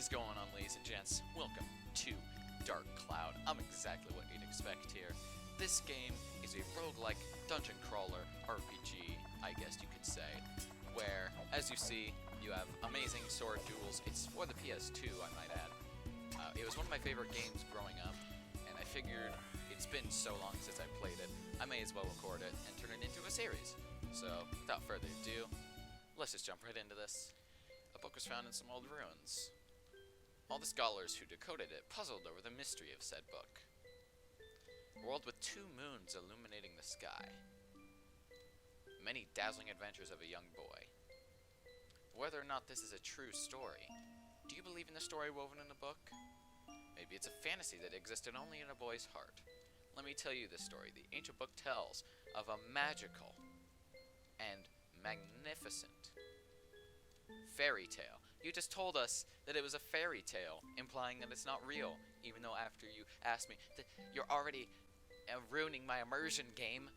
is going on, ladies and gents? Welcome to Dark Cloud. I'm exactly what you'd expect here. This game is a roguelike dungeon crawler RPG, I guess you could say, where, as you see, you have amazing sword duels. It's for the PS2, I might add. It was one of my favorite games growing up, and I figured it's been so long since I played it, I may as well record it and turn it into a series. So, without further ado, let's just jump right into this. A book was found in some old ruins. All the scholars who decoded it puzzled over the mystery of said book. A world with 2 moons illuminating the sky. Many dazzling adventures of a young boy. Whether or not this is a true story, do you believe in the story woven in the book? Maybe it's a fantasy that existed only in a boy's heart. Let me tell you the story the ancient book tells of a magical and magnificent fairy tale. You just told us that it was a fairy tale, implying that it's not real, even though after you asked me that you're already ruining my immersion game.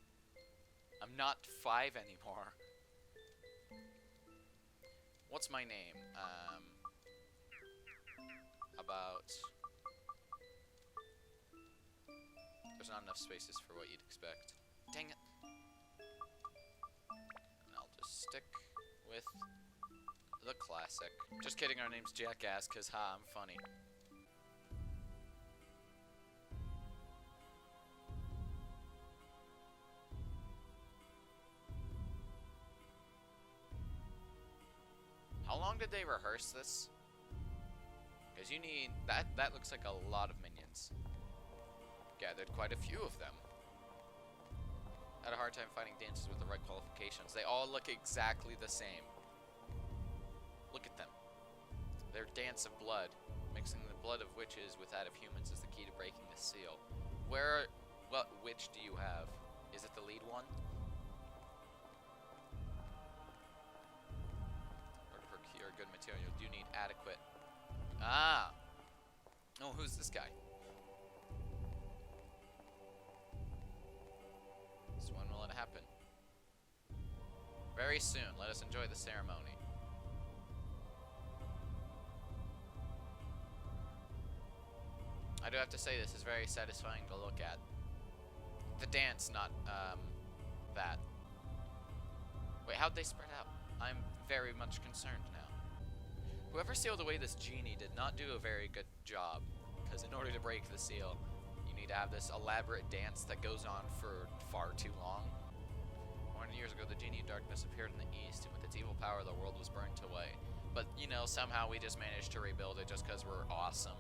I'm not 5 anymore. What's my name? There's not enough spaces for what you'd expect. Dang it. And I'll just stick with the classic. Just kidding, our name's Jackass, cause ha, I'm funny. How long did they rehearse this? Because you need... That looks like a lot of minions. Gathered quite a few of them. Had a hard time finding dancers with the right qualifications. They all look exactly the same. Look at them. Their dance of blood. Mixing the blood of witches with that of humans is the key to breaking the seal. What witch do you have? Is it the lead one? Or to procure good material, you do need adequate... Ah! Oh, who's this guy? So when will it happen? Very soon. Let us enjoy the ceremony. I do have to say this is very satisfying to look at. The dance, not, that. Wait, how'd they spread out? I'm very much concerned now. Whoever sealed away this genie did not do a very good job, because in order to break the seal, you need to have this elaborate dance that goes on for far too long. 100 years ago, the genie of darkness appeared in the east, and with its evil power, the world was burnt away. But, you know, somehow we just managed to rebuild it just because we're awesome.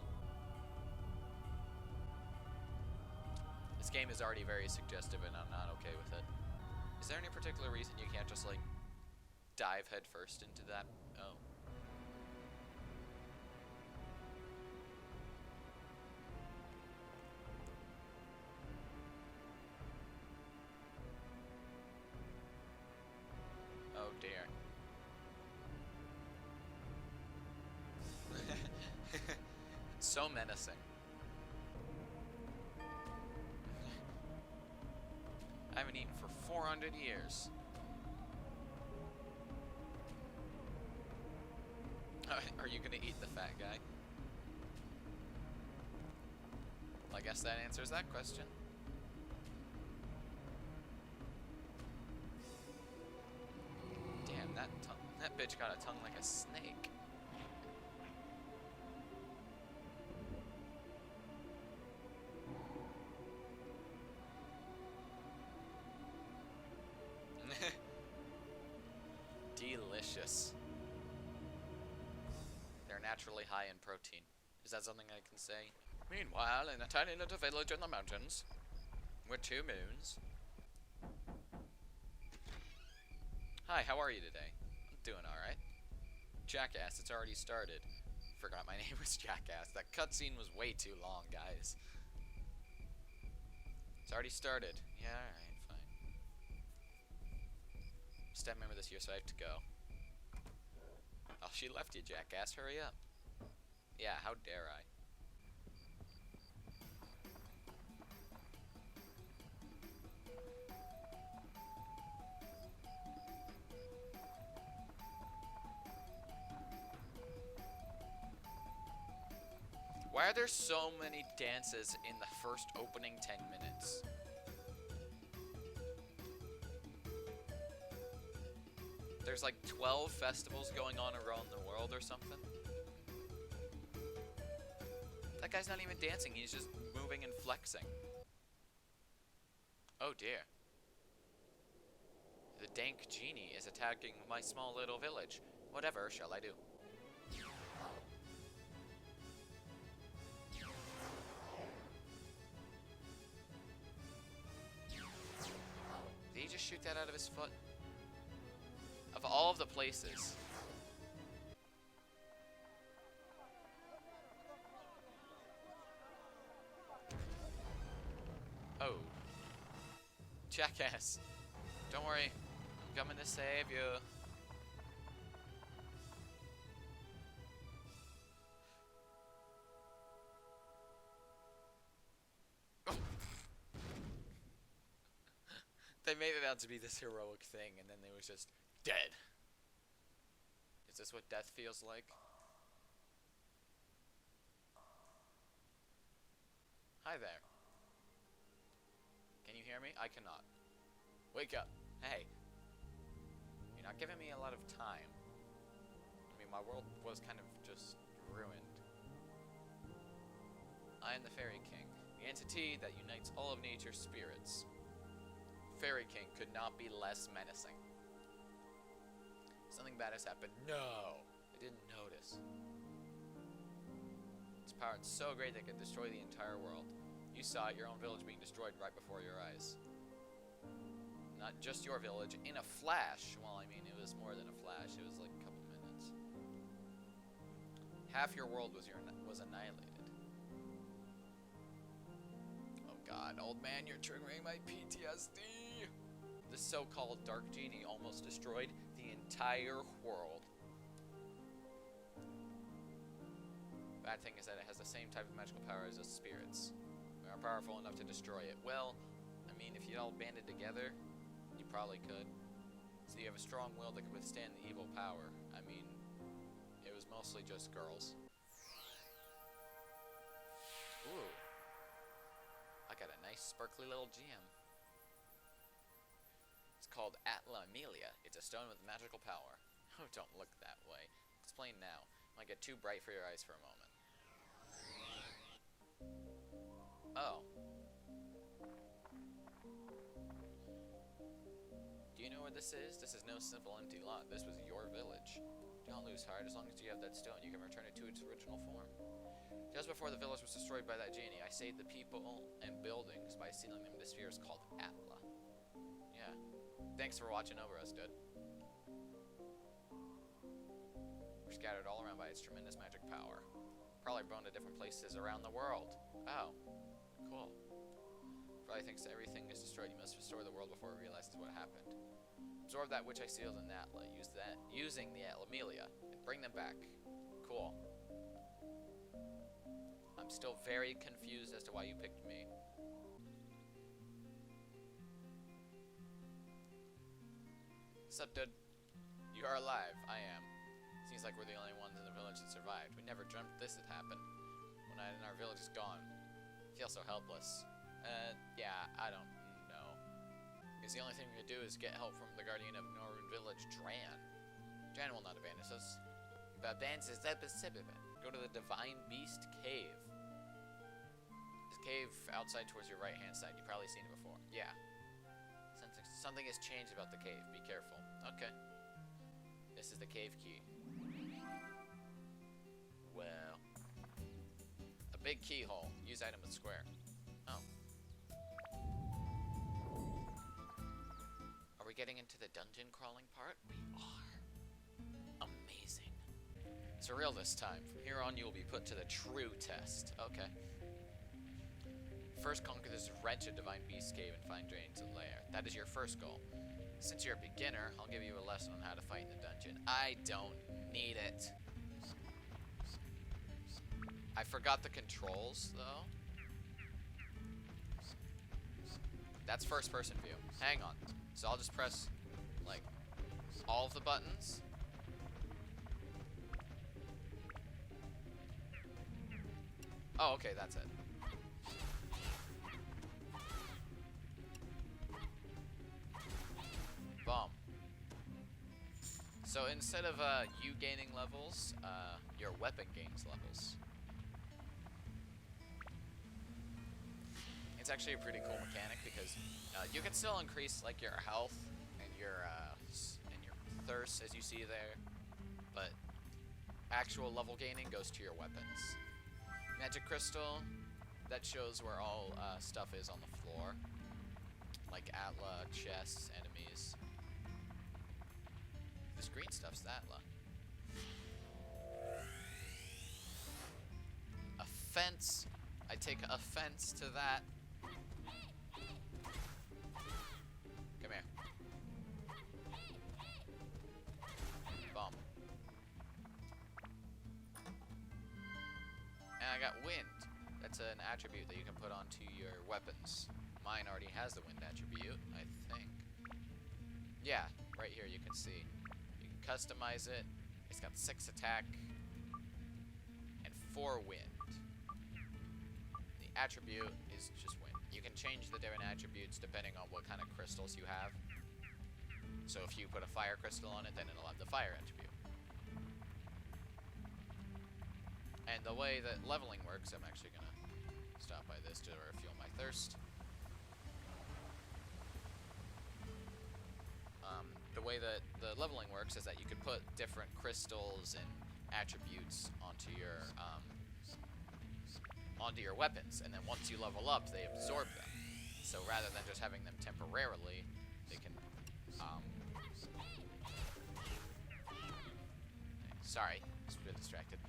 This game is already very suggestive, and I'm not okay with it. Is there any particular reason you can't just, like, dive headfirst into that? Oh. Oh dear. It's so menacing. I haven't eaten for 400 years. Are you gonna eat the fat guy? Well, I guess that answers that question. Damn, that bitch got a tongue like a snake. Delicious. They're naturally high in protein. Is that something I can say? Meanwhile, in a tiny little village in the mountains, with 2 moons. Hi, how are you today? I'm doing alright. Jackass, it's already started. Forgot my name was Jackass. That cutscene was way too long, guys. It's already started. Yeah, alright, fine. Staff member this year, so I have to go. Oh, she left you, Jackass. Hurry up. Yeah, how dare I? are there so many dances in the first opening 10 minutes? There's like 12 festivals going on around the world or something. That guy's not even dancing, he's just moving and flexing. Oh dear. The dank genie is attacking my small little village. Whatever shall I do? Did he just shoot that out of his foot? Of all of the places. Oh. Jackass. Don't worry. I'm coming to save you. They made it out to be this heroic thing, and then they was just dead. Is this what death feels like? Hi there. Can you hear me? I cannot. Wake up. Hey. You're not giving me a lot of time. I mean, my world was kind of just ruined. I am the Fairy King, the entity that unites all of nature's spirits. Fairy King could not be less menacing. Something bad has happened. No! I didn't notice. Its power is so great that it could destroy the entire world. You saw it, your own village being destroyed right before your eyes. Not just your village, in a flash. Well, I mean, it was more than a flash. It was like a couple minutes. Half your world was annihilated. Oh god, old man, you're triggering my PTSD! The so-called Dark Genie almost destroyed the entire world. Bad thing is that it has the same type of magical power as the spirits. We are powerful enough to destroy it. Well, I mean, if you all banded together, you probably could. So you have a strong will that could withstand the evil power. I mean, it was mostly just girls. Ooh. I got a nice sparkly little gem. It's called Atla Amelia. It's a stone with magical power. Oh, don't look that way. Explain now. Might get too bright for your eyes for a moment. Oh. Do you know where this is? This is no simple empty lot. This was your village. Don't lose heart. As long as you have that stone, you can return it to its original form. Just before the village was destroyed by that genie, I saved the people and buildings by sealing them in spheres called Atla. Yeah. Thanks for watching over us, dude. We're scattered all around by its tremendous magic power. Probably blown to different places around the world. Oh. Cool. Probably thinks everything is destroyed. You must restore the world before it realizes what happened. Absorb that which I sealed in Atla. Use that using the Atla Amelia. And bring them back. Cool. I'm still very confused as to why you picked me. What's up, dude? You are alive. I am. Seems like we're the only ones in the village that survived. We never dreamt this had happened. One night and our village is gone. I feel so helpless. Yeah, I don't know. Because the only thing we could do is get help from the guardian of Northern Village, Dran. Dran will not abandon us. But go to the Divine Beast Cave. This cave outside towards your right-hand side. You've probably seen it before. Yeah. Something has changed about the cave. Be careful. Okay. This is the cave key. Well. A big keyhole. Use item with square. Oh. Are we getting into the dungeon crawling part? We are. Amazing. Surreal this time. From here on, you will be put to the true test. Okay. First, conquer this wretched Divine Beast Cave and find Drain's lair. That is your first goal. Since you're a beginner, I'll give you a lesson on how to fight in the dungeon. I don't need it. I forgot the controls, though. That's first-person view. Hang on. So I'll just press, like, all of the buttons. Oh, okay, that's it. Bomb. So instead of you gaining levels, your weapon gains levels. It's actually a pretty cool mechanic because you can still increase like your health and your thirst, as you see there, but actual level gaining goes to your weapons. Magic crystal, that shows where all stuff is on the floor, like Atla, chests, enemies. This green stuff's Atla. Offense. I take offense to that. Come here. Bomb. And I got wind. That's an attribute that you can put onto your weapons. Mine already has the wind attribute, I think. Yeah, right here you can see. You can customize it. It's got 6 attack and 4 wind. The attribute is just wind. You can change the different attributes depending on what kind of crystals you have. So if you put a fire crystal on it, then it'll have the fire attribute. And the way that leveling works, I'm actually going to stop by this to refuel my thirst. The way that the leveling works is that you could put different crystals and attributes onto your weapons, and then once you level up, they absorb them. So rather than just having them temporarily, they can sorry, just a bit distracted.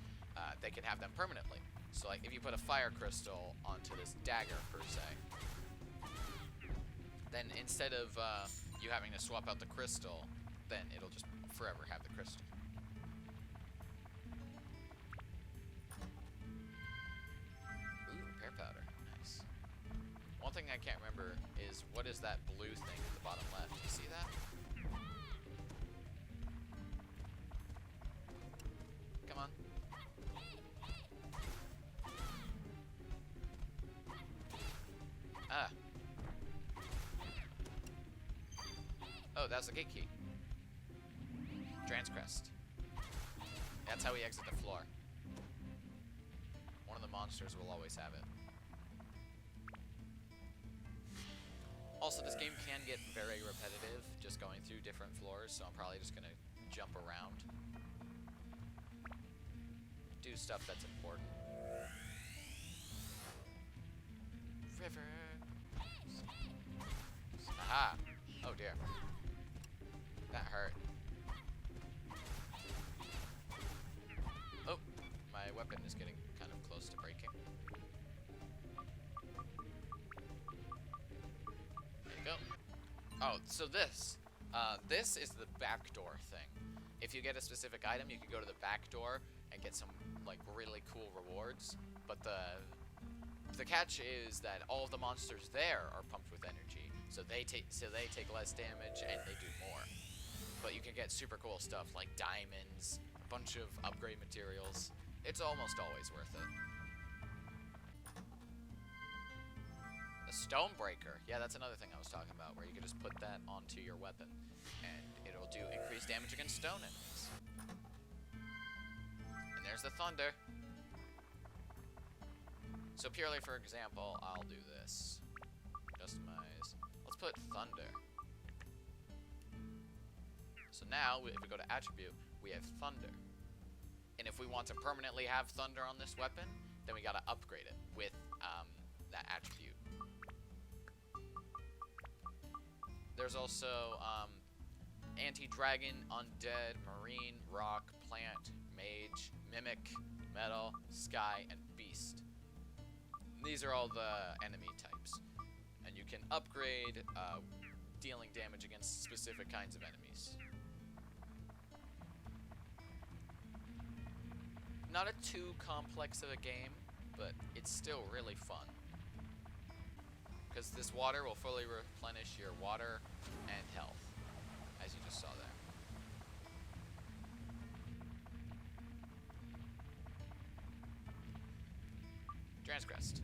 They can have them permanently. So like if you put a fire crystal onto this dagger per se, then instead of you having to swap out the crystal, then it'll just forever have the crystal. Ooh, repair powder. Nice. One thing I can't remember is what is that blue thing at the bottom left? You see that? Come on. Ah. Oh, that's the gate key. Transcrest. That's how we exit the floor. One of the monsters will always have it. Also, this game can get very repetitive, just going through different floors, so I'm probably just gonna jump around. Do stuff that's important. River. Aha! Oh dear. That hurt. Oh, my weapon is getting kind of close to breaking. There you go. Oh, so this is the backdoor thing. If you get a specific item, you can go to the back door and get some like really cool rewards. But the catch is that all of the monsters there are pumped with energy, so they take less damage and they do more. But you can get super cool stuff like diamonds, a bunch of upgrade materials. It's almost always worth it. A stone breaker. Yeah, that's another thing I was talking about, where you can just put that onto your weapon and it'll do increased damage against stone enemies. And there's the thunder. So purely for example, I'll do this. Customize. Let's put thunder. So now, if we go to attribute, we have thunder. And if we want to permanently have thunder on this weapon, then we gotta upgrade it with that attribute. There's also anti-dragon, undead, marine, rock, plant, mage, mimic, metal, sky, and beast. These are all the enemy types. And you can upgrade dealing damage against specific kinds of enemies. Not a too complex of a game, but it's still really fun. Because this water will fully replenish your water and health, as you just saw there. quest.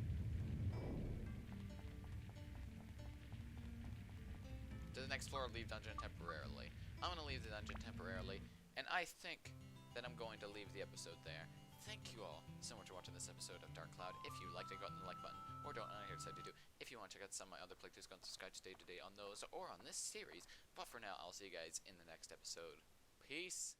To the next floor, leave dungeon temporarily. I'm going to leave the dungeon temporarily, and I think that I'm going to leave the episode there. Thank you all so much for watching this episode of Dark Cloud. If you liked it, go on the like button, or don't, I here decide to do. If you want to check out some of my other playthroughs, go and subscribe to stay up to date on those, or on this series. But for now, I'll see you guys in the next episode. Peace!